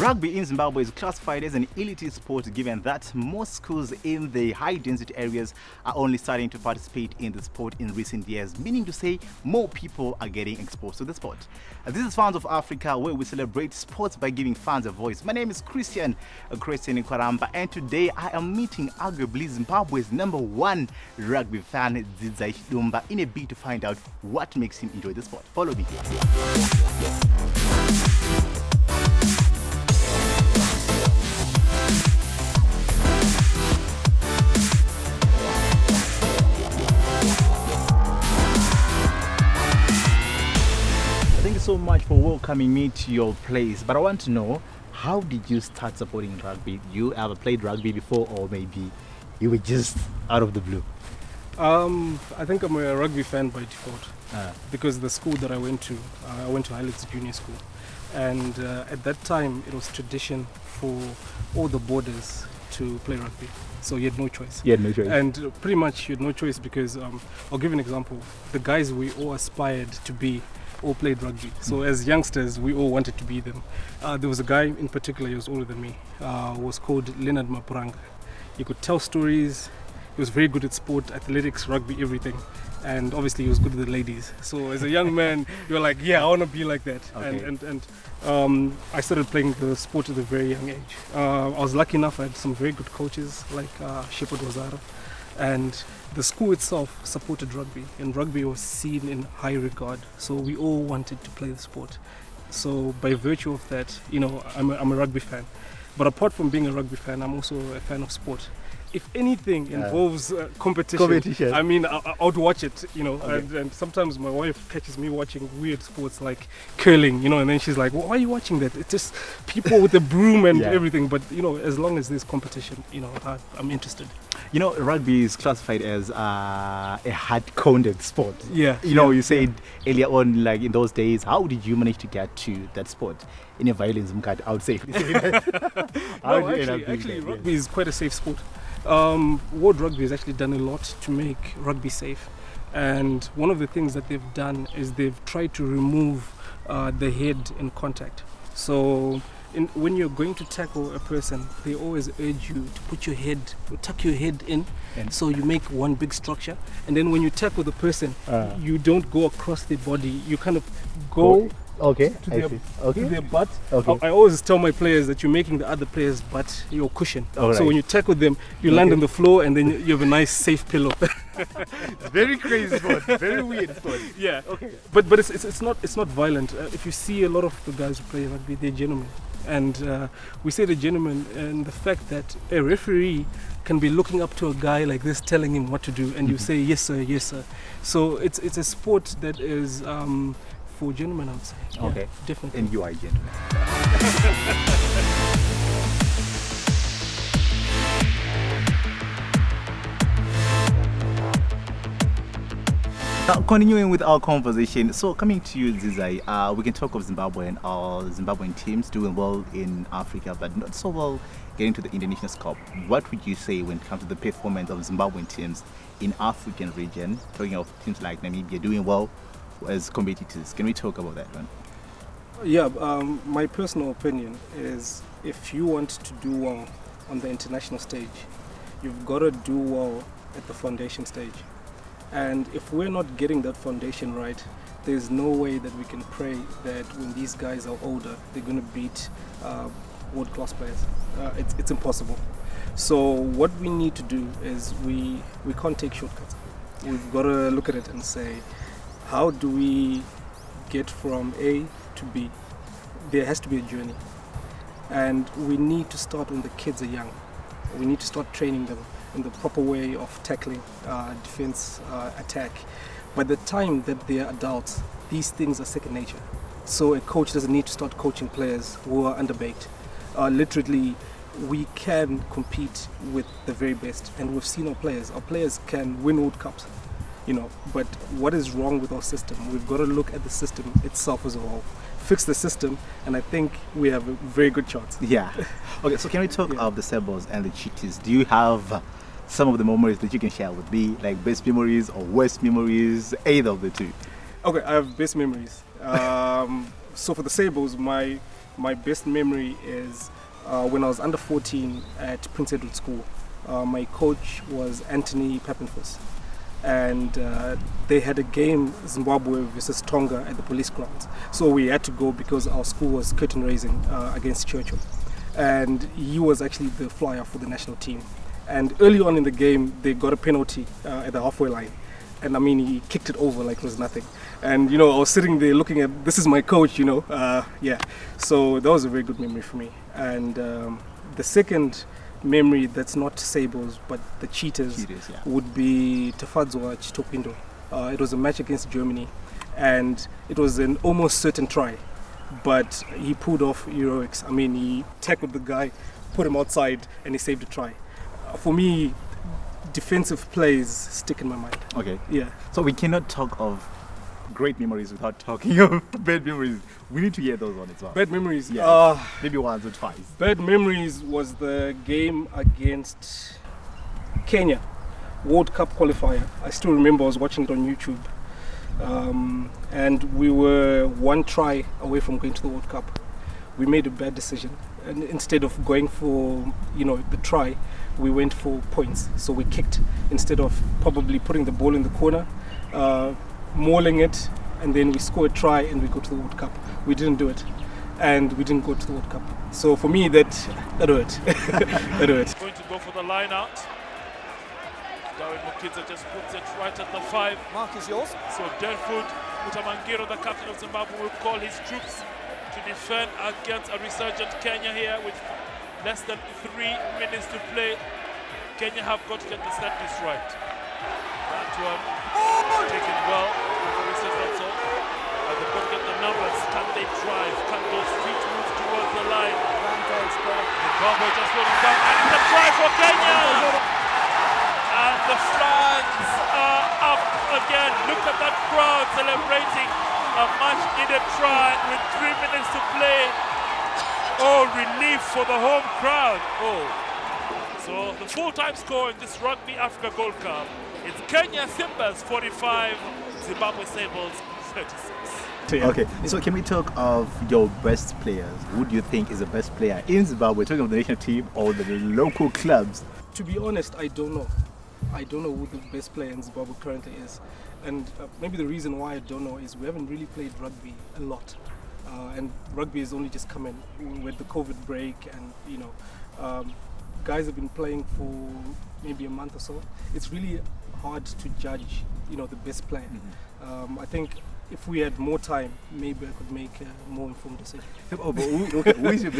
Rugby in Zimbabwe is classified as an elite sport given that most schools in the high-density areas are only starting to participate in the sport in recent years, meaning to say more people are getting exposed to the sport. This is Fans of Africa, where we celebrate sports by giving fans a voice. My name is Christian Kwaramba, and today I am meeting arguably Zimbabwe's #1 rugby fan, Dzidzai Chidumba, in a bid to find out what makes him enjoy the sport. Follow me. Thank you so much for welcoming me to your place. But I want to know, how did you start supporting rugby? You ever played rugby before, or maybe you were just out of the blue? I think I'm a rugby fan by default because the school that I went to Highlands Junior School, and at that time it was tradition for all the boarders to play rugby. So you had no choice. And pretty much you had no choice because I'll give you an example. The guys we all aspired to be all played rugby. So as youngsters, we all wanted to be them. There was a guy in particular, he was older than me, was called Leonard Mapranga. He could tell stories. He was very good at sport, athletics, rugby, everything. And obviously he was good with the ladies. So as a young man, you're like, yeah, I want to be like that. Okay. And I started playing the sport at a very young age. I was lucky enough, I had some very good coaches like Shepherd Wazara. And the school itself supported rugby, and rugby was seen in high regard. So we all wanted to play the sport. So by virtue of that, you know, I'm a rugby fan. But apart from being a rugby fan, I'm also a fan of sport. If anything involves competition, I mean, I would watch it, you know. Okay. And sometimes my wife catches me watching weird sports like curling, you know, and then she's like, well, why are you watching that? It's just people with a broom and everything. But, you know, as long as there's competition, you know, I'm interested. You know, rugby is classified as a hard-coded sport. Yeah. You know, you said earlier on, like in those days, how did you manage to get to that sport? In a violence, I would say. Actually, rugby is quite a safe sport. World Rugby has actually done a lot to make rugby safe, and one of the things that they've done is they've tried to remove the head in contact. So when you're going to tackle a person, they always urge you to put your head, tuck your head in, so you make one big structure. And then when you tackle the person, you don't go across their body, you kind of go to their butt. I always tell my players that you're making the other player's butt your cushion. So when you tackle them, you land on the floor, and then you have a nice safe pillow. It's very crazy sport, very weird sport. Yeah. Okay. But it's not violent. If you see a lot of the guys who play rugby, they're gentlemen. And we say the gentleman, and the fact that a referee can be looking up to a guy like this, telling him what to do, and you say yes sir, yes sir. So it's a sport that is for gentlemen, I would say. Okay, yeah, definitely. And you are a gentleman. Now, continuing with our conversation, so coming to you, Dzidzai, we can talk of Zimbabwe and our Zimbabwean teams doing well in Africa, but not so well getting to the Indonesian scope. What would you say when it comes to the performance of Zimbabwean teams in African region, talking of teams like Namibia doing well as competitors? Can we talk about that one? Yeah, my personal opinion is if you want to do well on the international stage, you've got to do well at the foundation stage. And if we're not getting that foundation right, there's no way that we can pray that when these guys are older, they're going to beat world-class players. It's impossible. So what we need to do is we can't take shortcuts. We've got to look at it and say, how do we get from A to B? There has to be a journey. And we need to start when the kids are young. We need to start training them in the proper way of tackling, defense, attack. By the time that they are adults, these things are second nature. So a coach doesn't need to start coaching players who are underbaked. Literally, we can compete with the very best, and we've seen our players can win World Cups, you know. But what is wrong with our system? We've got to look at the system itself as a whole, fix the system, and I think we have a very good chance. Yeah. Okay, so can we talk of the Sebos and the Cheetahs? Do you have some of the memories that you can share with me, like best memories or worst memories, either of the two? Okay, I have best memories. So for the Sebos, my my best memory is when I was under 14 at Prince Edward School. My coach was Anthony Pappenfuss, and they had a game, Zimbabwe versus Tonga, at the police grounds. So we had to go because our school was curtain raising against Churchill, and he was actually the flyer for the national team. And early on in the game, they got a penalty at the halfway line. And I mean, he kicked it over like it was nothing. And, you know, I was sitting there looking at, this is my coach, you know. Yeah. So that was a very good memory for me. And the second memory that's not Sables, but the Cheetahs, would be Tafadzwa Chitopindo. It was a match against Germany. And it was an almost certain try. But he pulled off heroics. I mean, he tackled the guy, put him outside, and he saved a try. For me, defensive plays stick in my mind. Okay. Yeah. So we cannot talk of great memories without talking of bad memories. We need to hear those on as well. Bad memories? Yeah. Maybe once or twice. Bad memories was the game against Kenya, World Cup qualifier. I still remember I was watching it on YouTube. And we were one try away from going to the World Cup. We made a bad decision. And instead of going for, you know, the try, we went for points. So we kicked instead of probably putting the ball in the corner, mauling it, and then we score a try and we go to the World Cup. We didn't do it, and we didn't go to the World Cup. So for me, that hurt. That hurt. Going to go for the line out. Darren Mukidza just puts it right at the 5. Mark is yours. So Delfoot Mutamangiro, the captain of Zimbabwe, will call his troops to defend against a resurgent Kenya here with less than 3 minutes to play. Kenya have got to get the set piece right. That one taken well. That's all. They've got to get the numbers. Can they drive? Can those feet move towards the line? Zimbabwe just rolling down, and it's a try for Kenya. And the flags are up again. Look at that crowd celebrating a much-needed try with 3 minutes to play. Oh, relief for the home crowd. Oh. So the full-time score in this Rugby Africa Gold Cup is Kenya Simbas 45, Zimbabwe Sables 36. Okay, so can we talk of your best players? Who do you think is the best player in Zimbabwe, talking of the national team or the local clubs? To be honest, I don't know. I don't know who the best player in Zimbabwe currently is. And maybe the reason why I don't know is we haven't really played rugby a lot. And rugby has only just come in with the COVID break, and, you know, guys have been playing for maybe a month or so. It's really hard to judge, you know, the best player. Mm-hmm. I think if we had more time, maybe I could make a more informed decision. Oh, but who is your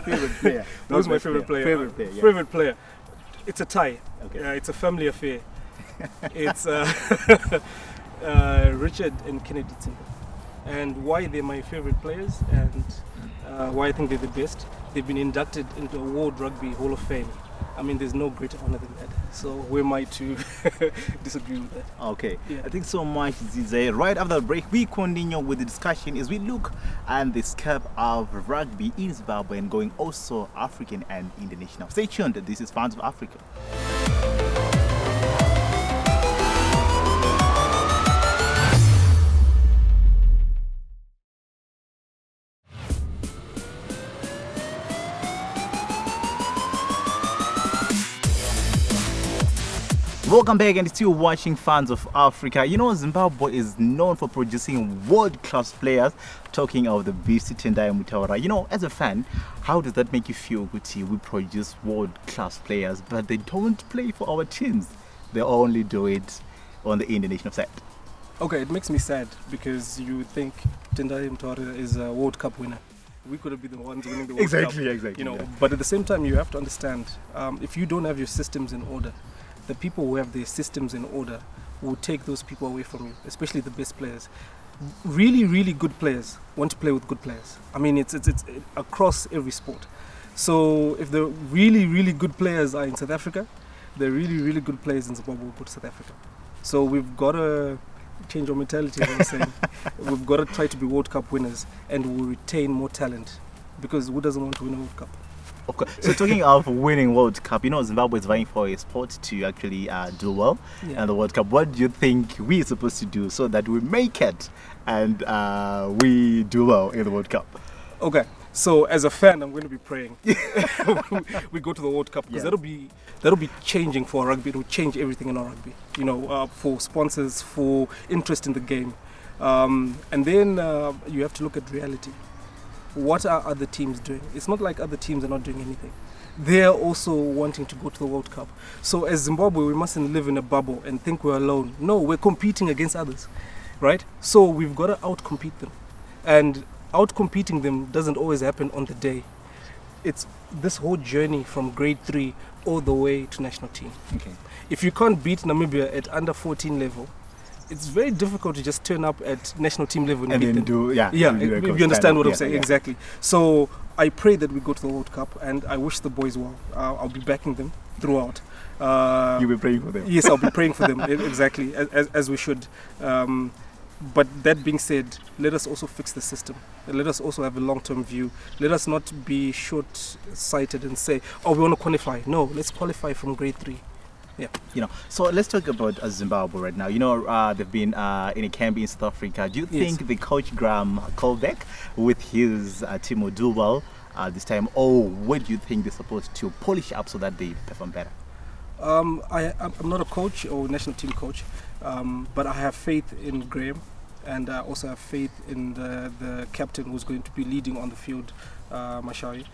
favorite player? Who's my favorite player? Favorite player, yeah. Favorite player. It's a tie. Okay. It's a family affair. It's Richard and Kennedy Tsimba. And why they're my favorite players and why I think they're the best, they've been inducted into a World Rugby Hall of Fame. I mean, there's no greater honor than that. So who am I to disagree with that? Okay, yeah. I think so much, Dzidzai. Right after the break, we continue with the discussion as we look at the scope of rugby in Zimbabwe and going also African and international. Stay tuned. This is Fans of Africa. Welcome back and still watching Fans of Africa. You know, Zimbabwe is known for producing world-class players. Talking of the beast, Tendai Mutaura. You know, as a fan, how does that make you feel, Guti? We produce world-class players, but they don't play for our teams. They only do it on the international side. Okay, it makes me sad because you think Tendai Mutaura is a World Cup winner. We could have been the ones winning the World Cup. Exactly. You know, but at the same time, you have to understand, if you don't have your systems in order, the people who have their systems in order will take those people away from you, especially the best players. Really, really good players want to play with good players. I mean, it's across every sport. So if the really, really good players are in South Africa, the really, really good players in Zimbabwe will go to South Africa. So we've got to change our mentality, as I'm saying. We've got to try to be World Cup winners, and we'll retain more talent, because who doesn't want to win a World Cup? Okay. So talking of winning World Cup, you know, Zimbabwe is vying for a spot to actually do well in the World Cup. What do you think we're supposed to do so that we make it and we do well in the World Cup? Okay. So as a fan, I'm going to be praying we go to the World Cup, because that'll be changing for our rugby. It'll change everything in our rugby. You know, for sponsors, for interest in the game, and then you have to look at reality. What are other teams doing? It's not like other teams are not doing anything. They're also wanting to go to the World Cup. So as Zimbabwe, we mustn't live in a bubble and think we're alone. No, we're competing against others, right? So we've got to outcompete them, and outcompeting them doesn't always happen on the day. It's this whole journey from grade 3 all the way to national team. Okay. If you can't beat Namibia at under 14 level, it's very difficult to just turn up at national team level and beat them. You understand what I'm saying? Exactly. So I pray that we go to the World Cup, and I wish the boys well. I'll be backing them throughout. You'll be praying for them? Yes, I'll be praying for them, exactly, as we should. But that being said, let us also fix the system. Let us also have a long-term view. Let us not be short-sighted and say, oh, we want to qualify. No, let's qualify from grade 3. Yeah. You know, so let's talk about Zimbabwe right now. You know, they've been in a camp in South Africa. Do you think the coach Graham Colbeck with his team will do well this time, or what do you think they're supposed to polish up so that they perform better? I'm not a coach or national team coach, but I have faith in Graham, and I also have faith in the captain who's going to be leading on the field, Mashari.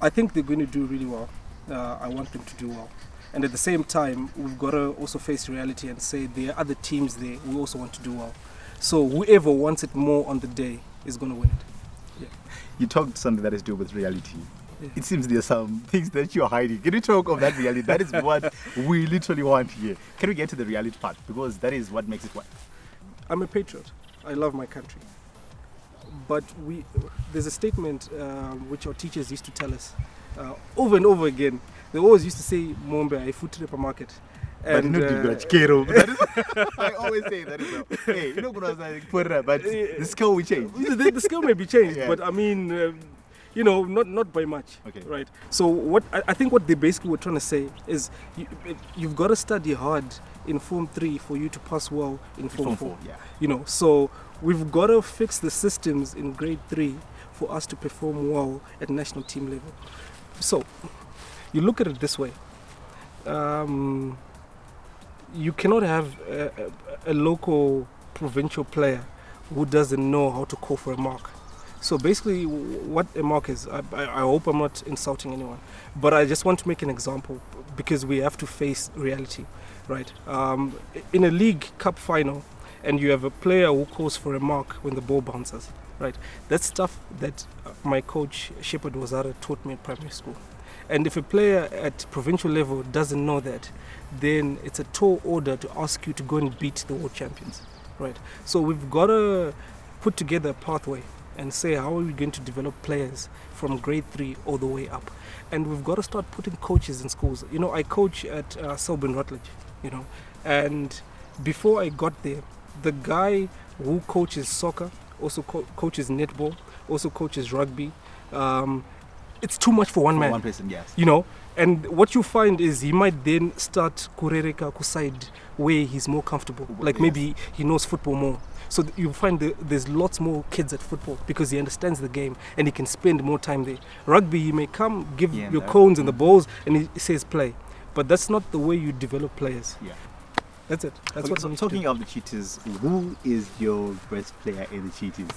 I think they're going to do really well. I want them to do well. And at the same time, we've got to also face reality and say there are other teams there who also want to do well. So whoever wants it more on the day is going to win it. Yeah. You talked something that is to do with reality. Yeah. It seems there's some things that you're hiding. Can you talk of that reality? That is what we literally want here. Can we get to the reality part? Because that is what makes it work. I'm a patriot. I love my country. But there's a statement which our teachers used to tell us over and over again. They always used to say, "Mombe, I food to the market." And I always say that as well. Hey, you know what I was like, but the scale will change. The scale may be changed, but I mean, you know, not by much. Okay. Right. So what I think what they basically were trying to say is, you've got to study hard in Form 3 for you to pass well in Form 4. Yeah. You know, so we've got to fix the systems in grade 3 for us to perform well at national team level. So you look at it this way. You cannot have a local provincial player who doesn't know how to call for a mark. So basically what a mark is, I hope I'm not insulting anyone, but I just want to make an example because we have to face reality, right? In a league cup final, and you have a player who calls for a mark when the ball bounces, right? That's stuff that my coach Shepard Wazara taught me in primary school. And if a player at provincial level doesn't know that, then it's a tall order to ask you to go and beat the world champions, right? So we've got to put together a pathway and say, how are we going to develop players from grade 3 all the way up? And we've got to start putting coaches in schools. You know, I coach at Selborne Rutledge, you know, and before I got there, the guy who coaches soccer, also coaches netball, also coaches rugby, it's too much for one man. One person, yes. You know, and what you find is he might then start kurereka kuside where he's more comfortable. Like maybe he knows football more. So you find there's lots more kids at football because he understands the game and he can spend more time there. Rugby, he may come, give your cones and the balls, and he says play. But that's not the way you develop players. Yeah. That's it. That's what. So talking of the Cheetahs, who is your best player in the Cheetahs?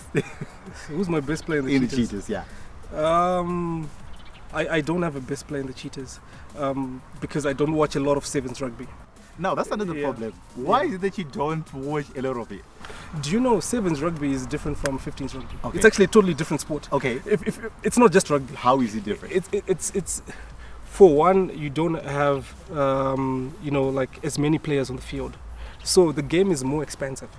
Who's my best player in the Cheetahs? In the Cheetahs, yeah. I don't have a best player in the Cheetahs because I don't watch a lot of sevens rugby. No, that's another problem. Why is it that you don't watch a lot of it? Do you know sevens rugby is different from 15s rugby? Okay. It's actually a totally different sport. Okay. If it's not just rugby. How is it different? It's for one, you don't have you know, like as many players on the field, so the game is more expansive,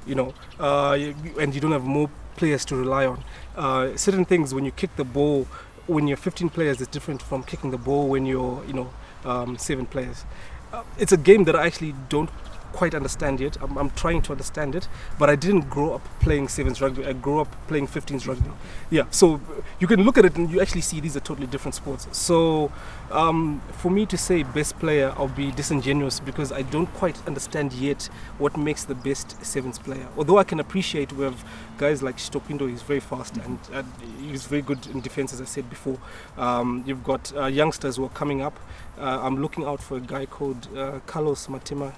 you know, and you don't have more players to rely on. Certain things, when you kick the ball, when you're 15 players, is different from kicking the ball when you're, you know, 7 players. It's a game that I actually don't quite understand yet. I'm trying to understand it, but I didn't grow up playing sevens rugby. I grew up playing 15s rugby. Yeah, so you can look at it and you actually see these are totally different sports. So for me to say best player, I'll be disingenuous because I don't quite understand yet what makes the best sevens player. Although I can appreciate we have guys like Stopindo, he's very fast and he's very good in defense, as I said before. You've got youngsters who are coming up. I'm looking out for a guy called Carlos Matema.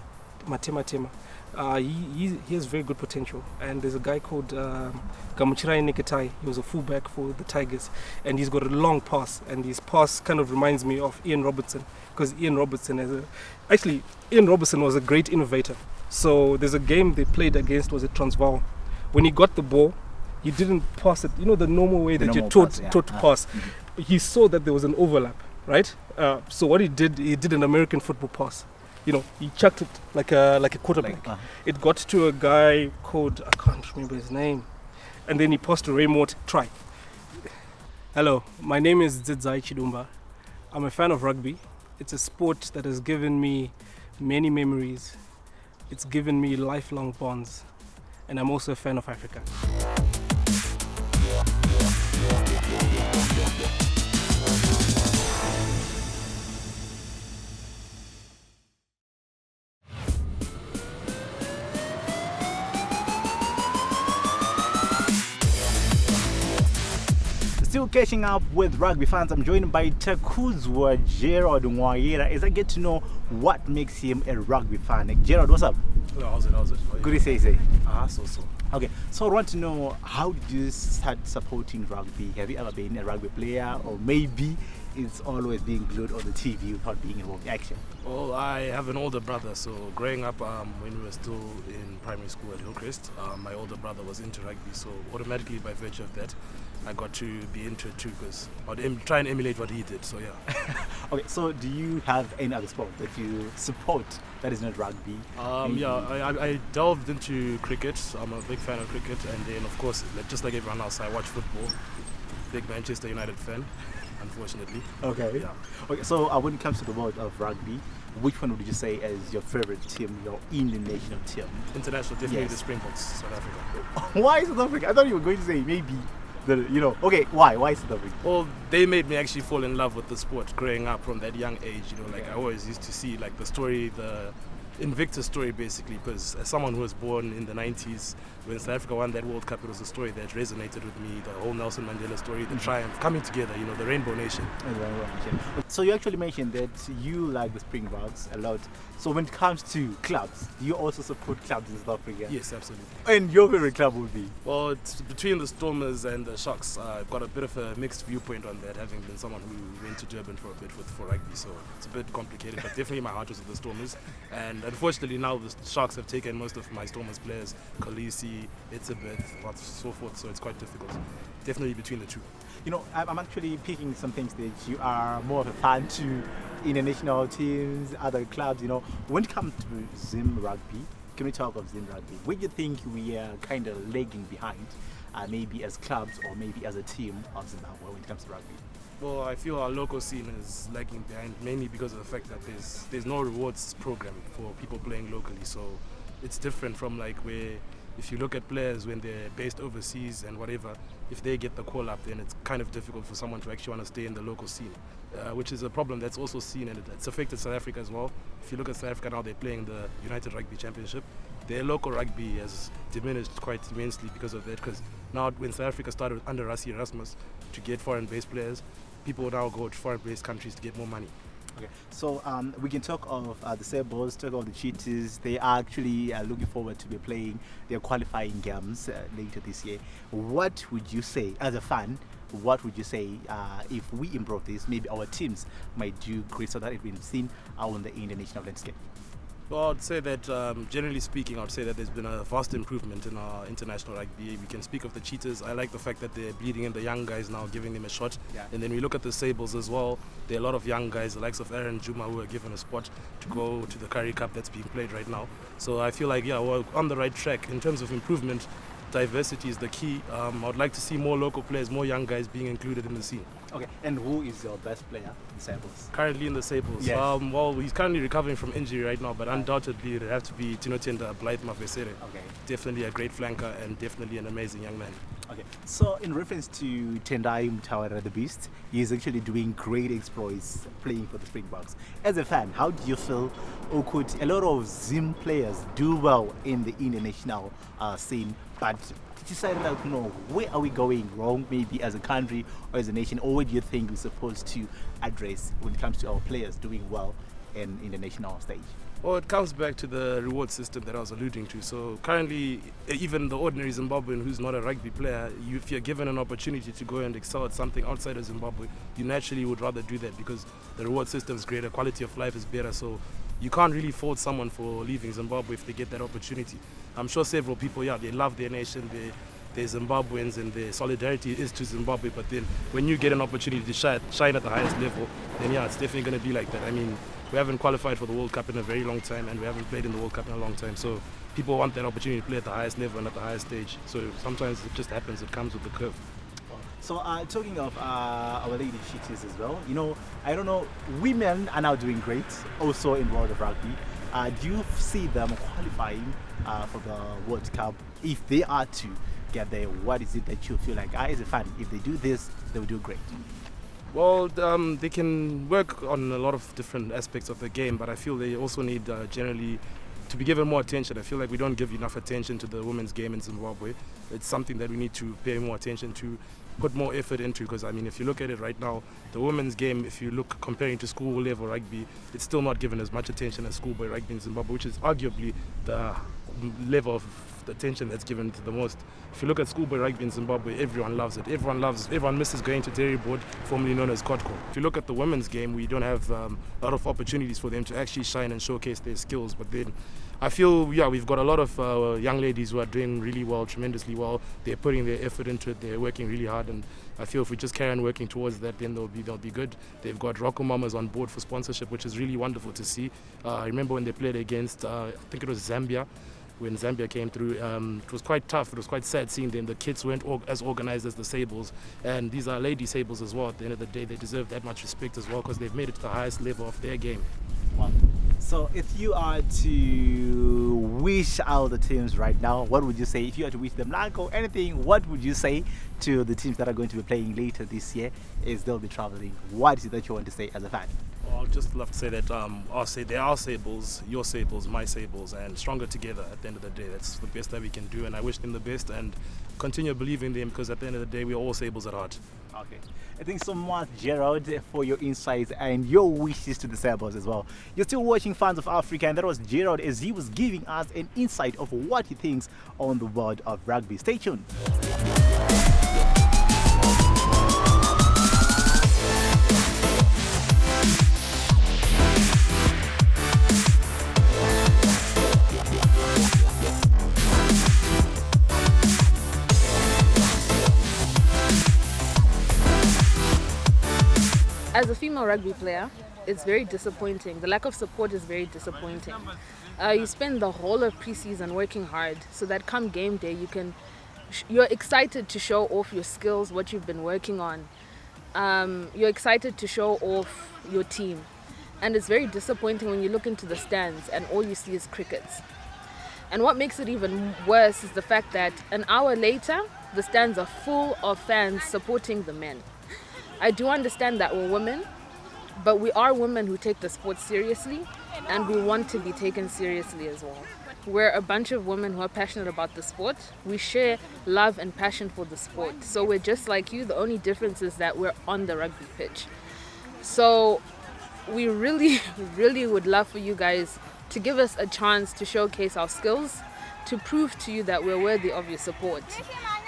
He has very good potential, and there's a guy called Gamuchirai Niketai. He was a fullback for the Tigers, and he's got a long pass, and his pass kind of reminds me of Ian Robertson, because Ian Robertson was a great innovator. So there's a game they played against, was it Transvaal? When he got the ball, he didn't pass it, the normal way that you're taught to pass. He saw that there was an overlap, right? So what he did an American football pass. He chucked it like a quarterback. It got to a guy called, I can't remember his name, and then he passed to Raymond. Try. Hello, my name is Dzidzai Chidumba. I'm a fan of rugby. It's a sport that has given me many memories. It's given me lifelong bonds, and I'm also a fan of Africa. Still catching up with rugby fans, I'm joined by Takuzwa Gerald Mwayera as I get to know what makes him a rugby fan. Gerald, what's up? Hello, how's it? Good to say. So. Okay, so I want to know, how did you start supporting rugby? Have you ever been a rugby player, or maybe it's always being glued on the TV without being involved in action? Well, I have an older brother, so growing up when we were still in primary school at Hillcrest, my older brother was into rugby, so automatically by virtue of that, I got to be into it too, because I'd try and emulate what he did, so yeah. Okay, so do you have any other sport that you support that is not rugby? I delved into cricket. I'm a big fan of cricket, and then of course, just like everyone else, I watch football. Big Manchester United fan, unfortunately. Okay. Yeah. Okay, so when it comes to the world of rugby, which one would you say is your favorite team, your Indian national team? International, definitely Yes. the Springboks, South Africa. Why South Africa? I thought you were going to say maybe okay, why South Africa? Well, they made me actually fall in love with the sport growing up from that young age. I always used to see like the story, the Invictus story basically, because as someone who was born in the 90s, when South Africa won that World Cup, it was a story that resonated with me. The whole Nelson Mandela story, the triumph, coming together, the Rainbow Nation. So you actually mentioned that you like the Springboks a lot. So when it comes to clubs, do you also support clubs in South Africa? Yes, absolutely. And your favorite club would be? Well, it's between the Stormers and the Sharks. I've got a bit of a mixed viewpoint on that, having been someone who went to Durban for a bit for rugby, so it's a bit complicated, but definitely my heart was with the Stormers. And unfortunately now the Sharks have taken most of my Stormers players, Khaleesi, Itzebeth, so forth, so it's quite difficult. Definitely between the two. I'm actually picking some things that you are more of a fan to international teams, other clubs. When it comes to Zim Rugby, can we talk of Zim Rugby? Where do you think we are kind of lagging behind, maybe as clubs or maybe as a team of Zimbabwe when it comes to rugby? Well, I feel our local scene is lagging behind mainly because of the fact that there's no rewards program for people playing locally. So it's different from like where if you look at players when they're based overseas and whatever, if they get the call up, then it's kind of difficult for someone to actually want to stay in the local scene, which is a problem that's also seen, and it's affected South Africa as well. If you look at South Africa now, they're playing the United Rugby Championship. Their local rugby has diminished quite immensely because of that, because now when South Africa started under Rassie Erasmus to get foreign-based players, people now go to foreign-based countries to get more money. Okay, so we can talk of the Sabres, talk of the Cheetahs. They are actually looking forward to be playing their qualifying games later this year. What would you say, as a fan, what would you say if we improve this, maybe our teams might do great so that it will be seen on the international landscape? Well, I'd say that generally speaking, I'd say that there's been a vast improvement in our international rugby. We can speak of the Cheetahs. I like the fact that they're bleeding in the young guys now, giving them a shot. Yeah. And then we look at the Sables as well. There are a lot of young guys, the likes of Aaron Juma, who are given a spot to go to the Currie Cup that's being played right now. So I feel like, we're on the right track in terms of improvement. Diversity is the key. I would like to see more local players, more young guys being included in the scene. Okay, and who is your best player in Sables? Currently in the Sables. Yes. Well, he's currently recovering from injury right now, but undoubtedly it would have to be Tinotenda Blythe Mafesere. Okay. Definitely a great flanker and definitely an amazing young man. Okay, so in reference to Tendai Mwayera the Beast, he is actually doing great exploits playing for the Springboks. As a fan, how do you feel, or could a lot of Zim players do well in the international scene, but decided like, no, where are we going wrong, maybe as a country or as a nation, or what do you think we're supposed to address when it comes to our players doing well in the national stage? Well, it comes back to the reward system that I was alluding to. So currently, even the ordinary Zimbabwean who's not a rugby player, if you're given an opportunity to go and excel at something outside of Zimbabwe, you naturally would rather do that because the reward system is greater, quality of life is better. So you can't really fault someone for leaving Zimbabwe if they get that opportunity. I'm sure several people, they love their nation, they're Zimbabweans and their solidarity is to Zimbabwe, but then when you get an opportunity to shine at the highest level, then it's definitely going to be like that. I mean, we haven't qualified for the World Cup in a very long time and we haven't played in the World Cup in a long time, so people want that opportunity to play at the highest level and at the highest stage. So sometimes it just happens, it comes with the curve. So talking of our lady cheaters as well, I don't know, women are now doing great also in the world of rugby. Do you see them qualifying for the World Cup? If they are to get there, what is it that you feel like, as a fan, if they do this, they will do great? Well, they can work on a lot of different aspects of the game, but I feel they also need generally to be given more attention. I feel like we don't give enough attention to the women's game in Zimbabwe. It's something that we need to pay more attention to, put more effort into, because I mean, if you look at it right now, the women's game, if you look comparing to school level rugby, it's still not given as much attention as schoolboy rugby in Zimbabwe, which is arguably the level of the attention that's given to the most. If you look at schoolboy rugby in Zimbabwe, everyone loves it. Everyone misses going to Terry Board, formerly known as Kotko. If you look at the women's game, we don't have a lot of opportunities for them to actually shine and showcase their skills. But then I feel, we've got a lot of young ladies who are doing really well, tremendously well. They're putting their effort into it. They're working really hard. And I feel if we just carry on working towards that, then they'll be good. They've got Rocco Mamas on board for sponsorship, which is really wonderful to see. I remember when they played against, I think it was Zambia. When Zambia came through, it was quite tough. It was quite sad seeing them. The kids weren't as organized as the Sables, and these are lady Sables as well. At the end of the day, they deserve that much respect as well because they've made it to the highest level of their game. Wow. So if you are to wish out the teams right now, what would you say? If you are to wish them luck or anything, what would you say to the teams that are going to be playing later this year as they'll be traveling? What is it that you want to say as a fan? Well, I'd just love to say that they are Sables, your Sables, my Sables, and stronger together at the end of the day. That's the best that we can do, and I wish them the best and continue believing them because at the end of the day, we're all Sables at heart. Okay. Thanks so much, Gerald, for your insights and your wishes to the Sables as well. You're still watching Fans of Africa, and that was Gerald as he was giving us an insight of what he thinks on the world of rugby. Stay tuned. As a female rugby player, it's very disappointing. The lack of support is very disappointing. You spend the whole of preseason working hard so that come game day you're excited to show off your skills, what you've been working on. You're excited to show off your team. And it's very disappointing when you look into the stands and all you see is crickets. And what makes it even worse is the fact that an hour later, the stands are full of fans supporting the men. I do understand that we're women, but we are women who take the sport seriously and we want to be taken seriously as well. We're a bunch of women who are passionate about the sport. We share love and passion for the sport. So we're just like you. The only difference is that we're on the rugby pitch. So we really, really would love for you guys to give us a chance to showcase our skills, to prove to you that we're worthy of your support.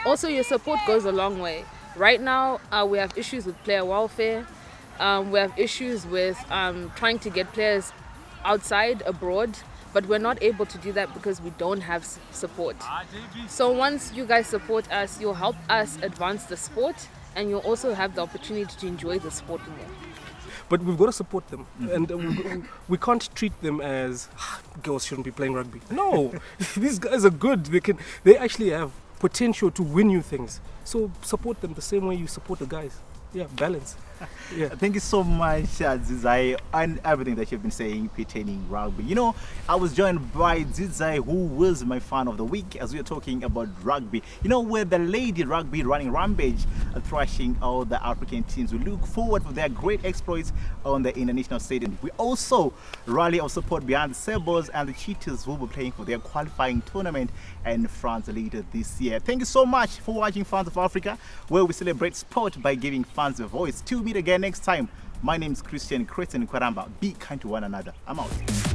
Also, your support goes a long way. Right now, we have issues with player welfare. We have issues with trying to get players outside, abroad, but we're not able to do that because we don't have support. So once you guys support us, you'll help us advance the sport and you'll also have the opportunity to enjoy the sport more. But we've got to support them, and we can't treat them as girls shouldn't be playing rugby. No, these guys are good. They actually have potential to win you things. So support them the same way you support the guys. yeah, balance. Yeah. Thank you so much, Dzidzai, and everything that you've been saying pertaining rugby. You know, I was joined by Dzidzai, who was my fan of the week, as we are talking about rugby. You know, with the lady rugby running rampage, thrashing all the African teams. We look forward for their great exploits on the international stadium. We also rally our support behind the Sabres and the Cheetahs, who will be playing for their qualifying tournament in France later this year. Thank you so much for watching Fans of Africa, where we celebrate sport by giving fans a voice. Till we meet again next time. My name is Christian Kwaramba. Be kind to one another. I'm out.